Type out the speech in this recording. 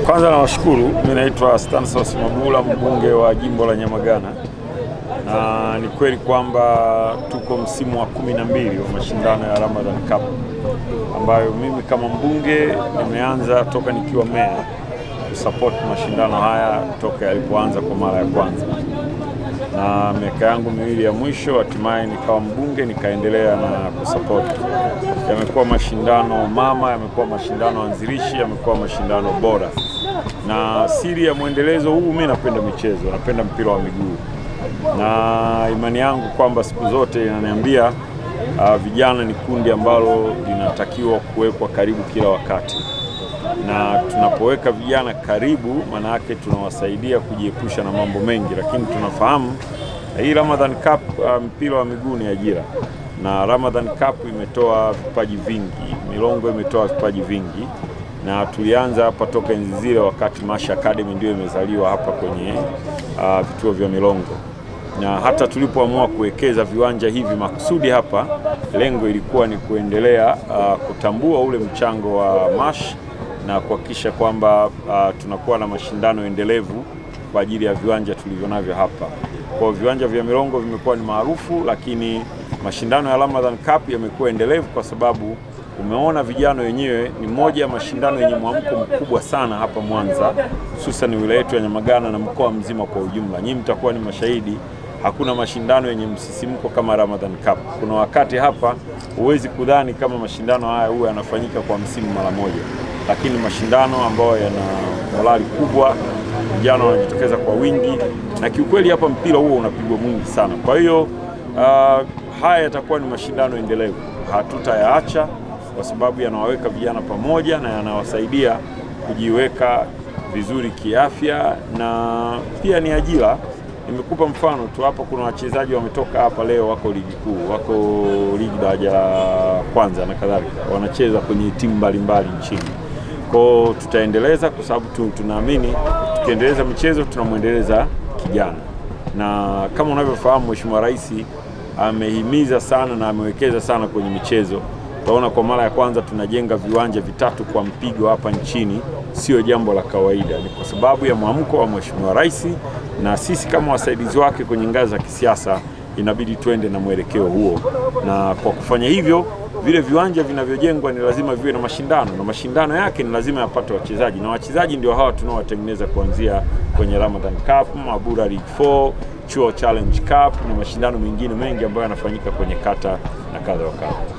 Kwanza nawashukuru, mimi naitwa Stanislaus Mabula, mbunge wa jimbo la Nyamagana. Na ni kweli kwamba tuko msimu wa 12 wa mashindano ya Ramadan Cup, ambayo mimi kama mbunge nimeanza toka nikiwa meya kusupport mashindano haya toka yalipoanza kwa mara ya kwanza. Na miaka yangu miwili ya mwisho hatimaye nikawa mbunge, nikaendelea na kusupport. Yamekuwa mashindano mama, yamekuwa mashindano anzilishi, yamekuwa mashindano bora. Na siri ya mwendelezo huu, mimi napenda michezo, napenda mpira wa miguu. Na imani yangu kwamba siku zote inaniambia vijana ni kundi ambalo linatakiwa kuwekwa karibu kila wakati. Na tunapoweka vijana karibu, maana yake tunawasaidia kujiepusha na mambo mengi. Lakini tunafahamu hii Ramadan Cup, mpira wa miguu ni ajira. Na Ramadan Cup imetoa vipaji vingi, Milongo imetoa vipaji vingi. Na tulianza hapa toka enzi zile wakati Mash Academy ndio imezaliwa hapa kwenye vituo vya Milongo. Na hata tulipoamua kuwekeza viwanja hivi makusudi hapa, lengo ilikuwa ni kuendelea kutambua ule mchango wa Mash na kuhakikisha kwamba tunakuwa na mashindano endelevu kwa ajili ya viwanja tulivyonavyo hapa. Kwa viwanja vya Milongo vimekuwa ni maarufu, lakini mashindano ya Ramadan Cup yamekuwa endelevu kwa sababu umeona vijana wenyewe ni moja ya mashindano yenye mwamko mkubwa sana hapa Mwanza, hususan wilaya yetu ya Nyamagana na mkoa mzima kwa ujumla. Nyinyi mtakuwa ni mashahidi, hakuna mashindano yenye msisimko kama Ramadan Cup. Kuna wakati hapa huwezi kudhani kama mashindano haya huwa yanafanyika kwa msimu mara moja, lakini mashindano ambayo yana morali kubwa, vijana wanajitokeza kwa wingi, na kiukweli hapa mpira huo unapigwa mwingi sana. Kwa hiyo haya yatakuwa ni mashindano endelevu, hatutayaacha kwa sababu yanawaweka vijana pamoja na yanawasaidia kujiweka vizuri kiafya, na pia ni ajira. Nimekupa mfano tu hapa, kuna wachezaji wametoka hapa leo wako ligi kuu, wako ligi daraja la kwanza na kadhalika, wanacheza kwenye timu mbalimbali nchini. Kwa tutaendeleza kwa sababu tunaamini tukiendeleza michezo tunamwendeleza kijana. Na kama unavyofahamu Mheshimiwa Rais amehimiza sana na amewekeza sana kwenye michezo. Utaona kwa mara ya kwanza tunajenga viwanja vitatu kwa mpigo hapa nchini, sio jambo la kawaida. Ni kwa sababu ya mwamko wa Mheshimiwa Rais, na sisi kama wasaidizi wake kwenye ngazi za kisiasa inabidi tuende na mwelekeo huo. Na kwa kufanya hivyo, vile viwanja vinavyojengwa ni lazima viwe na mashindano, na mashindano yake ni lazima yapate wachezaji, na wachezaji ndio hawa tunaowatengeneza kuanzia kwenye Ramadan Cup, Mabura League 4, Chuo Challenge Cup na mashindano mengine mengi ambayo yanafanyika kwenye kata na kadha wa kadha.